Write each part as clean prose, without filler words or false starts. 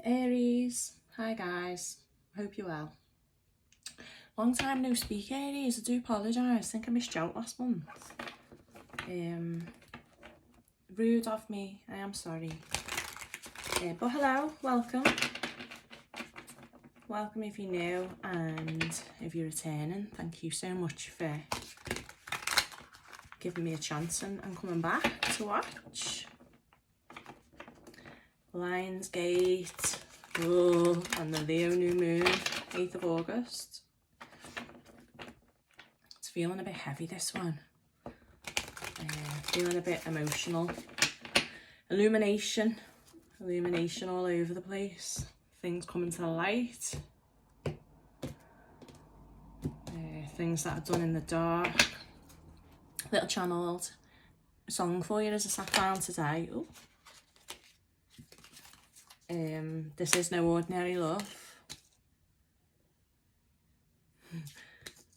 Aries, hi guys, hope you're well. Long time no speak, Aries. I do apologise, I think I missed you out last month. Rude of me, I am sorry. But hello, welcome. Welcome if you're new, and if you're returning, thank you so much for giving me a chance and coming back to watch. Lionsgate, and the Leo new moon, 8th of August. It's feeling a bit heavy, this one. Feeling a bit emotional. Illumination all over the place. Things coming to the light. Things that are done in the dark. Little channeled song for you as I sat down today. Ooh. This is no ordinary love.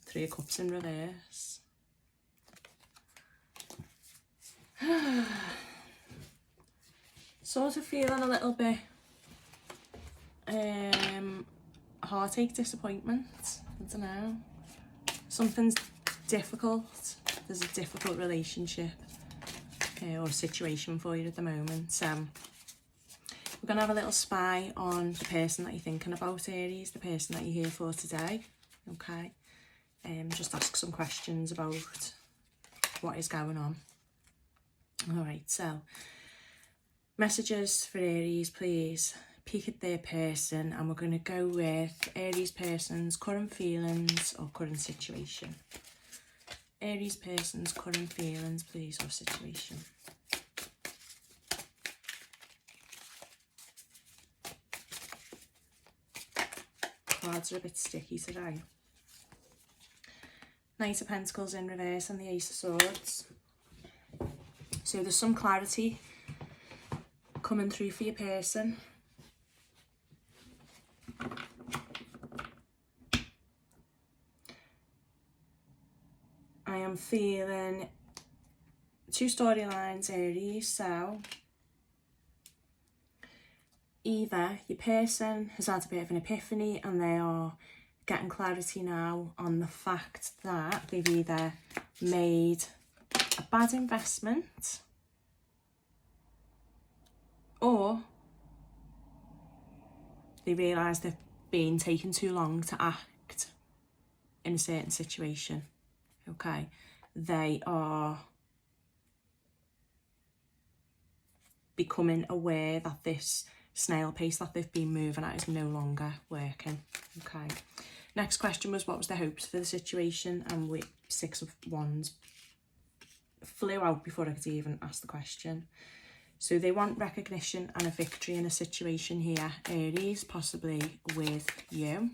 3 of Cups in reverse. Sort of feeling a little bit heartache, disappointment. I don't know. Something's difficult. There's a difficult relationship or situation for you at the moment. We're going to have a little spy on the person that you're thinking about, Aries, the person that you're here for today. Okay. Just ask some questions about what is going on. Alright, so messages for Aries, please. Peek at their person, and we're going to go with Aries person's current feelings or current situation. Aries person's current feelings, please, or situation. Cards are a bit sticky today. Knight of Pentacles in reverse and the Ace of Swords. So there's some clarity coming through for your person. I am feeling 2 storylines, Aries. So either your person has had a bit of an epiphany and they are getting clarity now on the fact that they've either made a bad investment or they realise they've been taking too long to act in a certain situation. Okay, they are becoming aware that this snail pace that they've been moving at is no longer working. Okay, next question was what was their hopes for the situation, and with 6 of Wands flew out before I could even ask the question. So they want recognition and a victory in a situation here, Aries, possibly with you.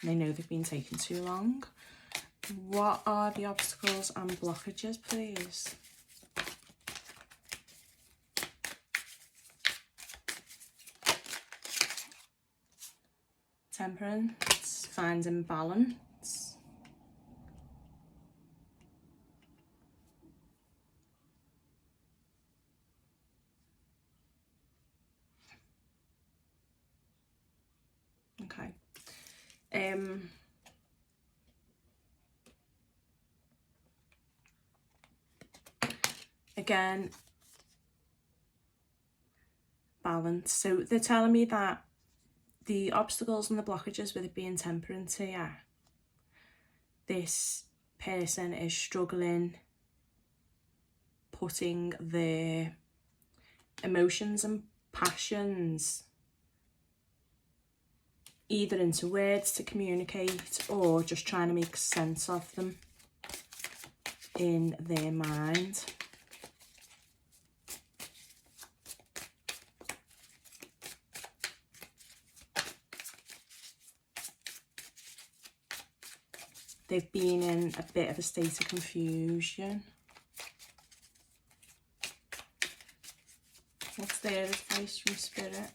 They know they've been taking too long. What are the obstacles and blockages, please? Temperance, finding balance. Okay. Again, balance. So they're telling me that the obstacles and the blockages with it being temperance here, this person is struggling putting their emotions and passions either into words to communicate or just trying to make sense of them in their mind. They've been in a bit of a state of confusion. What's their advice from Spirit?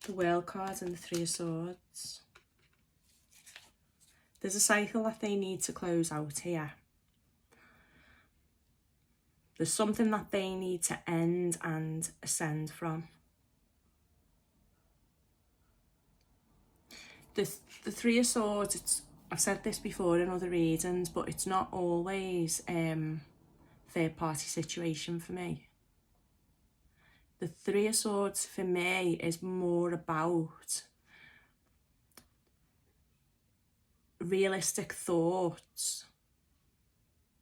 The World card and the 3 of Swords. There's a cycle that they need to close out here. There's something that they need to end and ascend from. The Three of Swords, I've said this before in other readings, but it's not always third party situation for me. The Three of Swords for me is more about realistic thoughts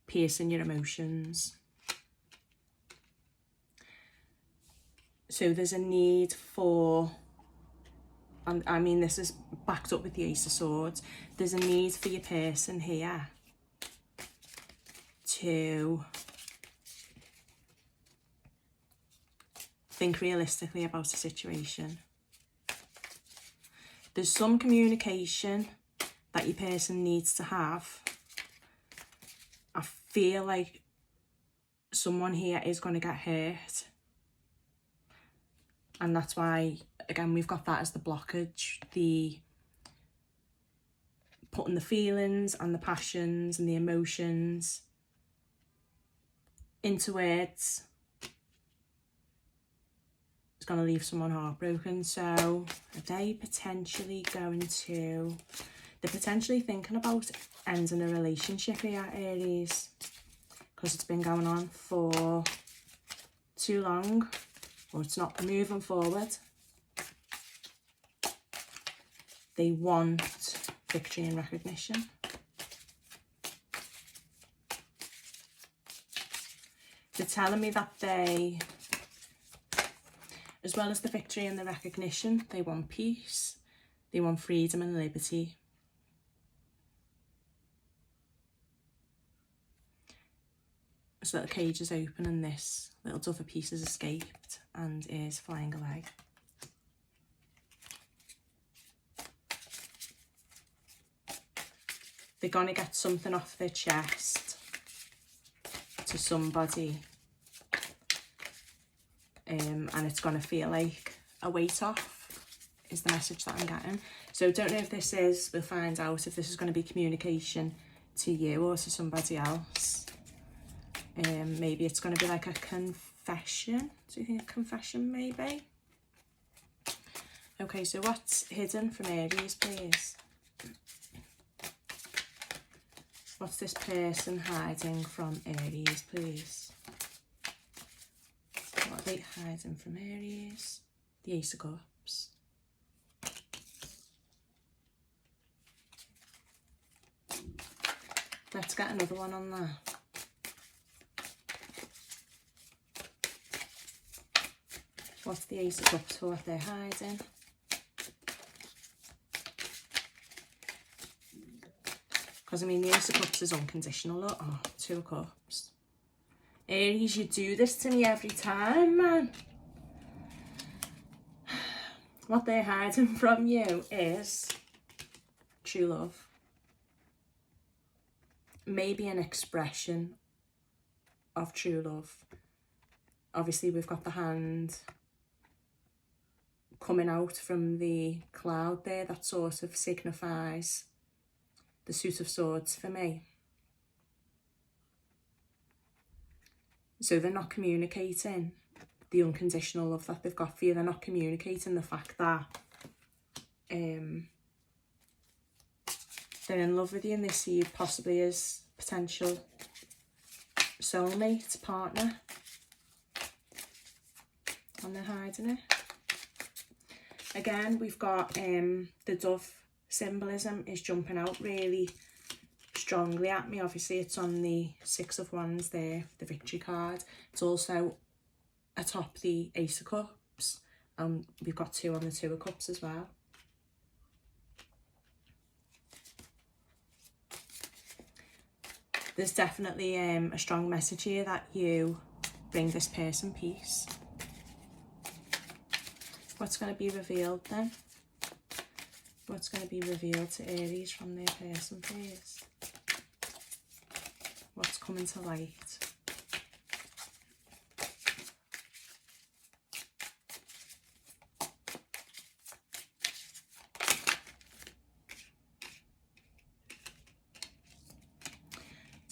piercing your emotions. So there's a need for, and I mean this is backed up with the Ace of Swords, there's a need for your person here to think realistically about a situation. There's some communication that your person needs to have. I feel like someone here is going to get hurt. And that's why, again, we've got that as the blockage, the putting the feelings and the passions and the emotions into words. It's going to leave someone heartbroken. So are they potentially going to, they're potentially thinking about ending a relationship here, Aries, because it's been going on for too long, or it's not moving forward. They want victory and recognition. They're telling me that they, as well as the victory and the recognition, they want peace, they want freedom and liberty. This little cage is open and this little dove of peace has escaped and is flying away. They're going to get something off their chest to somebody, and it's going to feel like a weight off is the message that I'm getting. So don't know if this is, we'll find out if this is going to be communication to you or to somebody else. Maybe it's going to be like a confession. Do you think a confession maybe? Okay, so what's hidden from Aries, please? What's this person hiding from Aries, please? What are they hiding from Aries? The Ace of Cups. Let's get another one on that. What's the Ace of Cups for, what they're hiding? Because, I mean, the Ace of Cups is unconditional. Look. Oh, Two of Cups. Aries, you do this to me every time, man. What they're hiding from you is true love. Maybe an expression of true love. Obviously, we've got the hand coming out from the cloud there. That sort of signifies the Suit of Swords for me. So they're not communicating the unconditional love that they've got for you. They're not communicating the fact that they're in love with you and they see you possibly as potential soulmate, partner. And they're hiding it. Again, we've got the dove symbolism is jumping out really strongly at me. Obviously, it's on the Six of Wands there, the victory card. It's also atop the Ace of Cups. We've got two on the Two of Cups as well. There's definitely a strong message here that you bring this person peace. What's going to be revealed then? What's going to be revealed to Aries from their person, please? What's coming to light?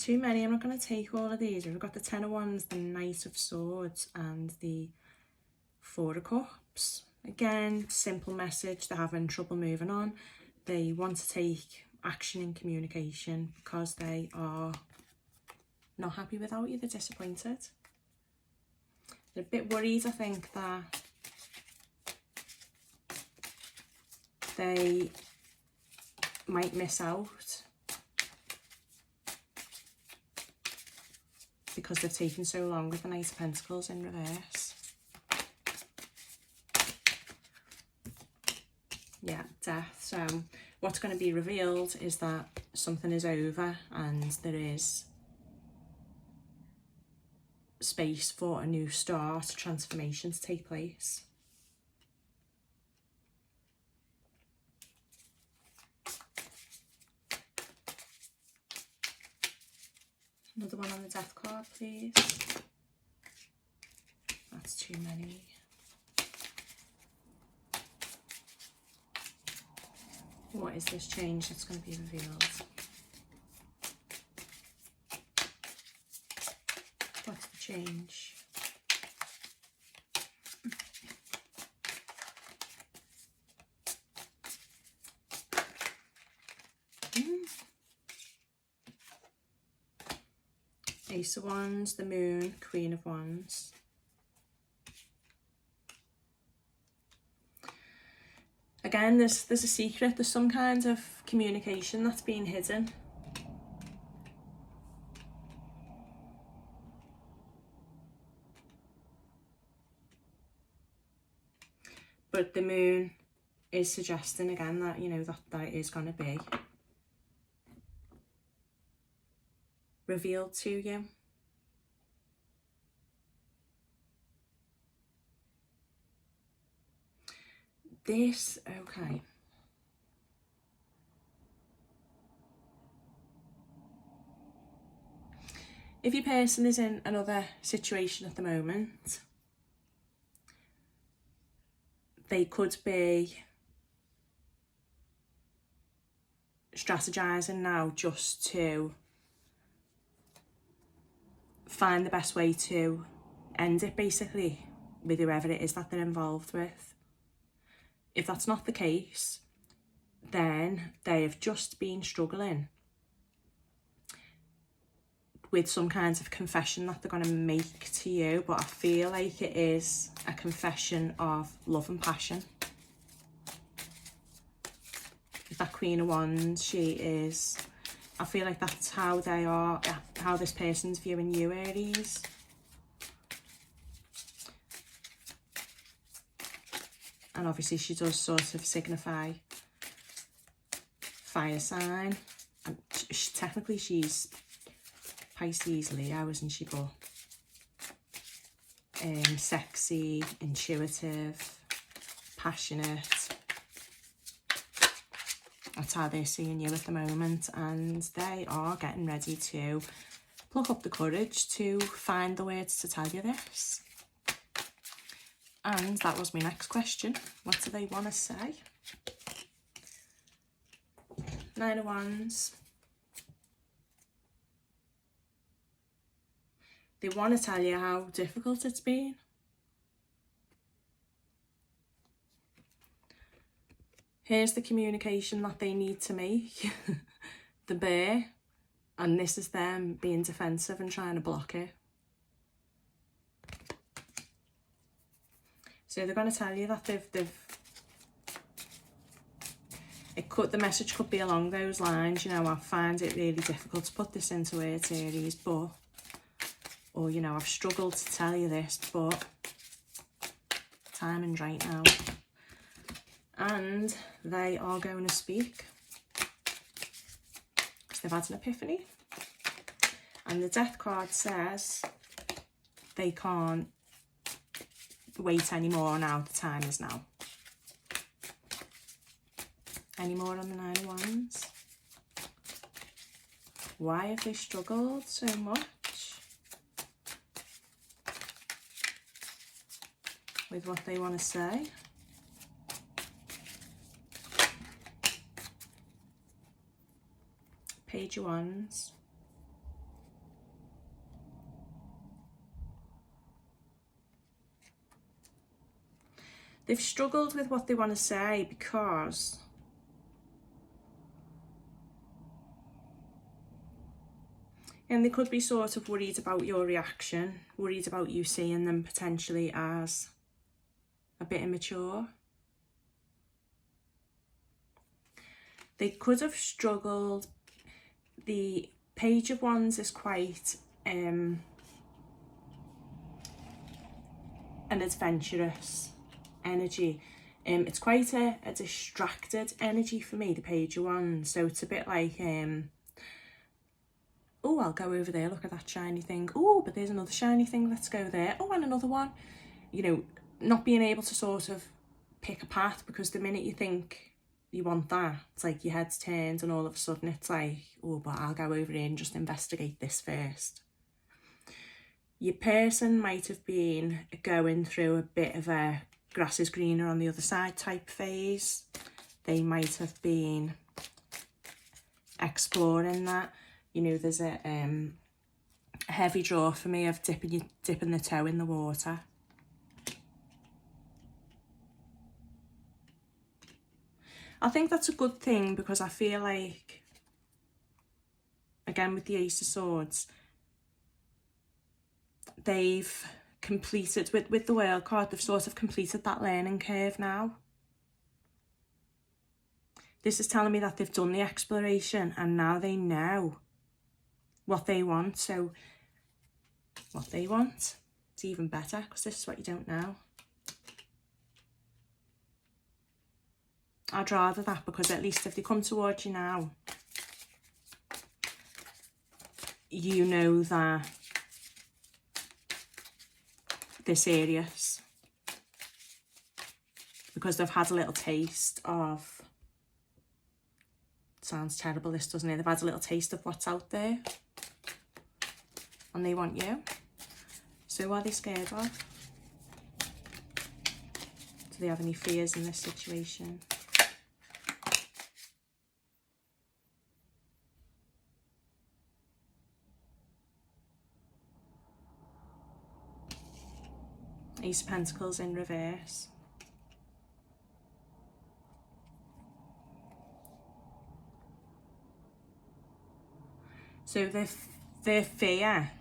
too many. I'm not going to take all of these. We've got the Ten of Wands, the Knight of Swords, and the Four of Cups. Again, simple message. They're having trouble moving on. They want to take action in communication because they are not happy without you. They're disappointed. They're a bit worried, I think, that they might miss out because they've taken so long with the Knight of Pentacles in reverse. Yeah, death. So what's going to be revealed is that something is over and there is space for a new start, a transformation to take place. Another one on the death card, please. That's too many. What is this change that's going to be revealed? What's the change? Ace of Wands, the Moon, Queen of Wands. Again, there's a secret. There's some kind of communication that's being hidden. But the Moon is suggesting again that, you know, that it is going to be revealed to you. This, okay. If your person is in another situation at the moment, they could be strategizing now just to find the best way to end it, basically, with whoever it is that they're involved with. If that's not the case, then they have just been struggling with some kinds of confession that they're going to make to you, but I feel like it is a confession of love and passion. With that Queen of Wands, I feel like that's how they are, how this person's viewing you, Aries. And obviously she does sort of signify fire sign. And technically she's Pisces, Leo, isn't she? But sexy, intuitive, passionate. That's how they're seeing you at the moment. And they are getting ready to pluck up the courage to find the words to tell you this. And that was my next question. What do they want to say? Nine of Wands. They want to tell you how difficult it's been. Here's the communication that they need to make. The Bear. And this is them being defensive and trying to block it. So they're going to tell you that the message could be along those lines, you know, I find it really difficult to put this into words, Aries, but, or, you know, I've struggled to tell you this, but timing's right now. And they are going to speak because they've had an epiphany. And the Death card says they can't wait anymore now, the time is now. Any more on the Nine of Wands? Why have they struggled so much with what they want to say? Page of Wands. They've struggled with what they want to say because they could be sort of worried about your reaction, worried about you seeing them potentially as a bit immature. They could have struggled. The Page of Wands is quite an adventurous energy. It's quite a distracted energy for me, the Page of Wands. So it's a bit like, oh, I'll go over there, look at that shiny thing. Oh, but there's another shiny thing, let's go there. Oh, and another one. You know, not being able to sort of pick a path, because the minute you think you want that, it's like your head's turned and all of a sudden it's like, oh, but I'll go over here and just investigate this first. Your person might have been going through a bit of a grass is greener on the other side type phase. They might have been exploring that. You know, there's a heavy draw for me of dipping the toe in the water. I think that's a good thing, because I feel like, again with the Ace of Swords, they've completed, with the World card, they've sort of completed that learning curve now. This is telling me that they've done the exploration and now they know what they want. So what they want, it's even better, because this is what you don't know. I'd rather that, because at least if they come towards you now, you know that they're serious, because they've had a little taste of, sounds terrible this, doesn't it? They've had a little taste of what's out there and they want you. So what are they scared of? Do they have any fears in this situation? Ace of Pentacles in reverse. So their fear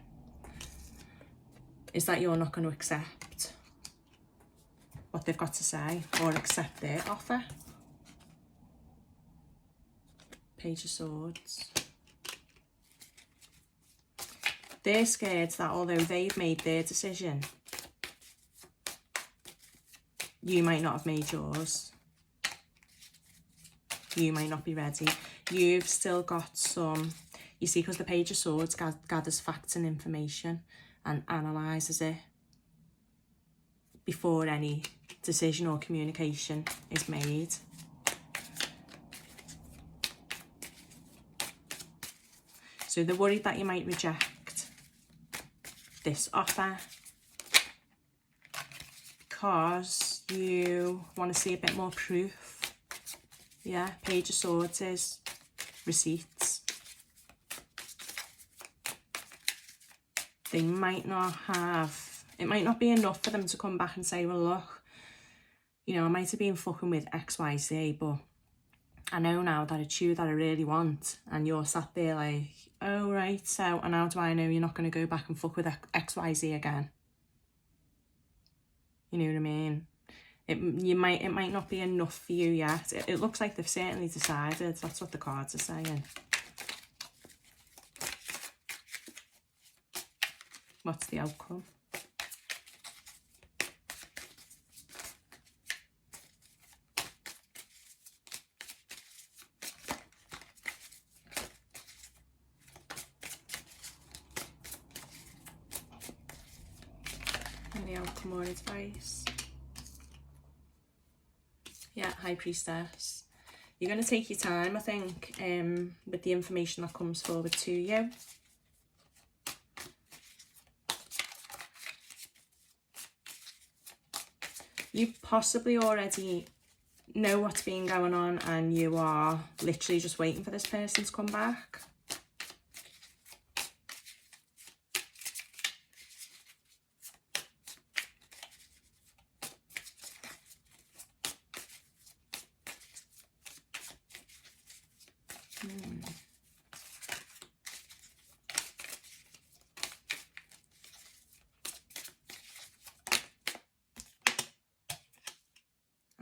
is that you're not going to accept what they've got to say or accept their offer. Page of Swords. They're scared that although they've made their decision, you might not have made yours. You might not be ready. You've still got some, you see, because the Page of Swords gathers facts and information and analyses it before any decision or communication is made. So they're worried that you might reject this offer because you want to see a bit more proof. Yeah, Page of Swords is receipts. They might not have, it might not be enough for them to come back and say, well, look, you know, I might have been fucking with XYZ, but I know now that it's you that I really want. And you're sat there like, oh, right, so, and how do I know you're not going to go back and fuck with XYZ again? You know what I mean? It might not be enough for you yet. It looks like they've certainly decided. That's what the cards are saying. What's the outcome? And the outcome or advice. Yeah, High Priestess. You're going to take your time, I think, with the information that comes forward to you. You possibly already know what's been going on and you are literally just waiting for this person to come back.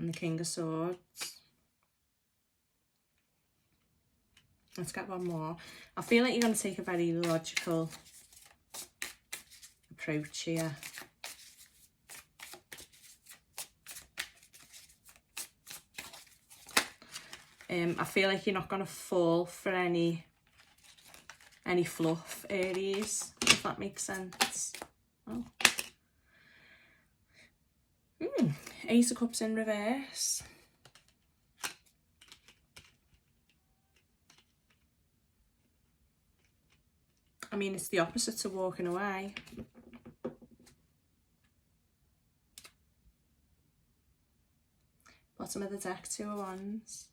and the King of Swords. Let's get one more. I feel like you're going to take a very logical approach here. I feel like you're not going to fall for any fluff, Aries, if that makes sense. Oh. Ace of Cups in reverse. I mean, it's the opposite to walking away. Bottom of the deck, Two of Wands.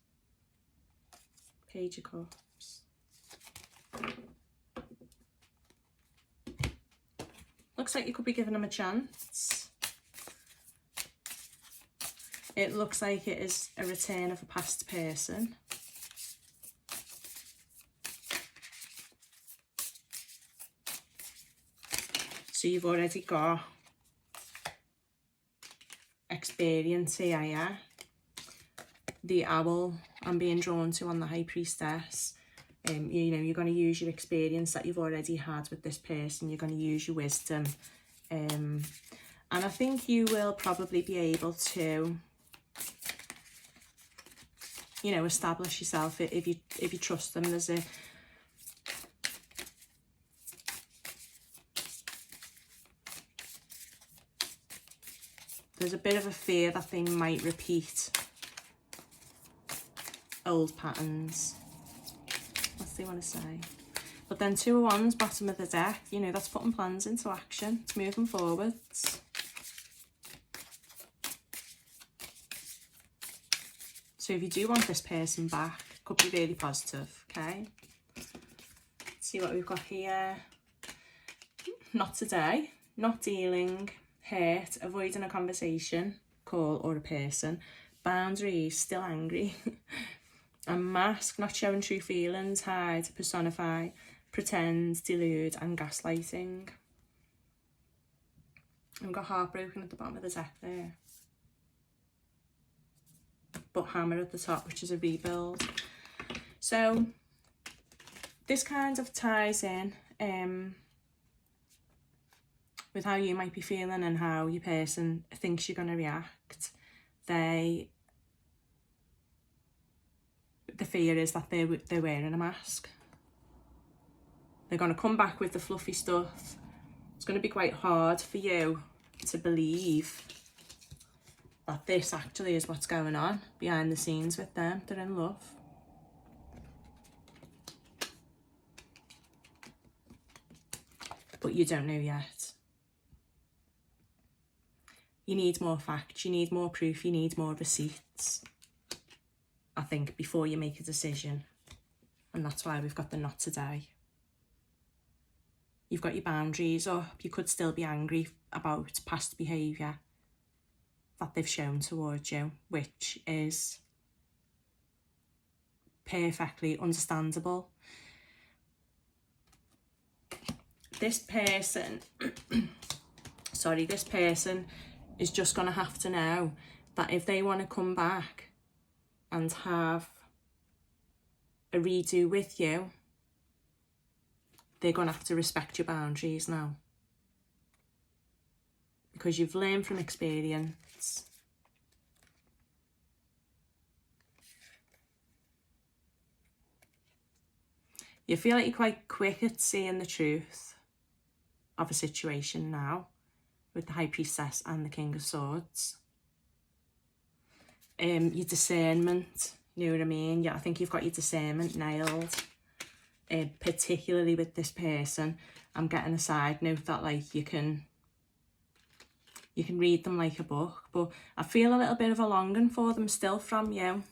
Page of Cups. Looks like you could be giving them a chance. It looks like it is a return of a past person. So you've already got experience here, yeah? The owl I'm being drawn to on the High Priestess. You know, you're going to use your experience that you've already had with this person. You're going to use your wisdom. And I think you will probably be able to, you know, establish yourself if you trust them. There's a bit of a fear that they might repeat old patterns. What's they want to say? But then Two of Wands, bottom of the deck, you know, that's putting plans into action. It's moving forwards. So if you do want this person back, it could be really positive, okay? Let's see what we've got here. Not today. Not dealing. Hurt, avoiding a conversation, call, or a person. Boundaries, still angry. A mask, not showing true feelings, hide, personify, pretend, delude, and gaslighting. I've got heartbroken at the bottom of the deck there. But hammer at the top, which is a rebuild. So this kind of ties in with how you might be feeling and how your person thinks you're going to react. The fear is that they're wearing a mask. They're going to come back with the fluffy stuff. It's going to be quite hard for you to believe that this actually is what's going on behind the scenes with them. They're in love. But you don't know yet. You need more facts, you need more proof, you need more receipts, I think, before you make a decision. And that's why we've got the not today. You've got your boundaries up. You could still be angry about past behaviour that they've shown towards you, which is perfectly understandable. This person, this person is just going to have to know that if they want to come back and have a redo with you, they're going to have to respect your boundaries now. Because you've learned from experience. You feel like you're quite quick at seeing the truth of a situation now, with the High Priestess and the King of Swords. Your discernment, you know what I mean? Yeah, I think you've got your discernment nailed. Particularly with this person. I'm getting a side note that, like, you can read them like a book, but I feel a little bit of a longing for them still from you.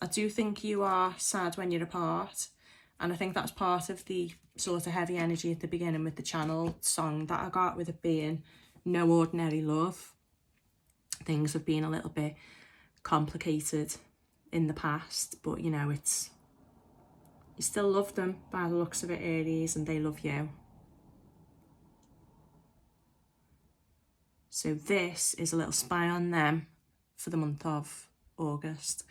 I do think you are sad when you're apart, and I think that's part of the sort of heavy energy at the beginning with the channel song that I got, with it being no ordinary love. Things have been a little bit complicated in the past, but you know, you still love them by the looks of it, Aries, and they love you. So this is a little spy on them for the month of August.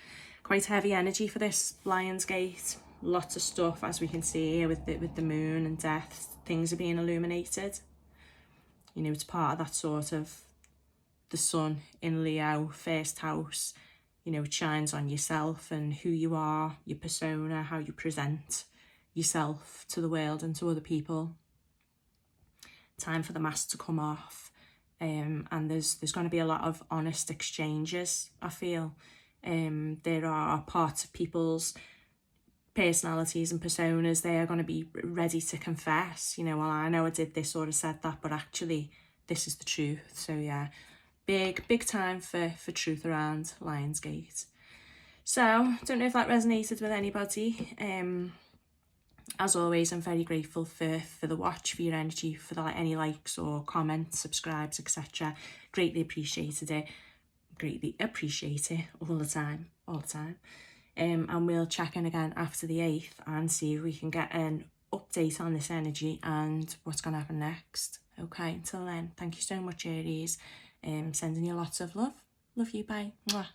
Quite heavy energy for this Lionsgate. Lots of stuff, as we can see here with the moon and death. Things are being illuminated. You know, it's part of that sort of the sun in Leo, first house. You know, it shines on yourself and who you are, your persona, how you present yourself to the world and to other people. Time for the mask to come off. And there's going to be a lot of honest exchanges, I feel. There are parts of people's personalities and personas, they are going to be ready to confess, you know, well, I know I did this or I said that, but actually this is the truth. So yeah, big time for truth around Lionsgate. So don't know if that resonated with anybody. As always, I'm very grateful for the watch, for your energy, for any likes or comments, subscribes, etc. Greatly appreciated it. Greatly appreciate it all the time. And we'll check in again after the 8th and see if we can get an update on this energy and what's going to happen next. Okay, until then, thank you so much, Aries. Sending you lots of love. Love you, bye. Mwah.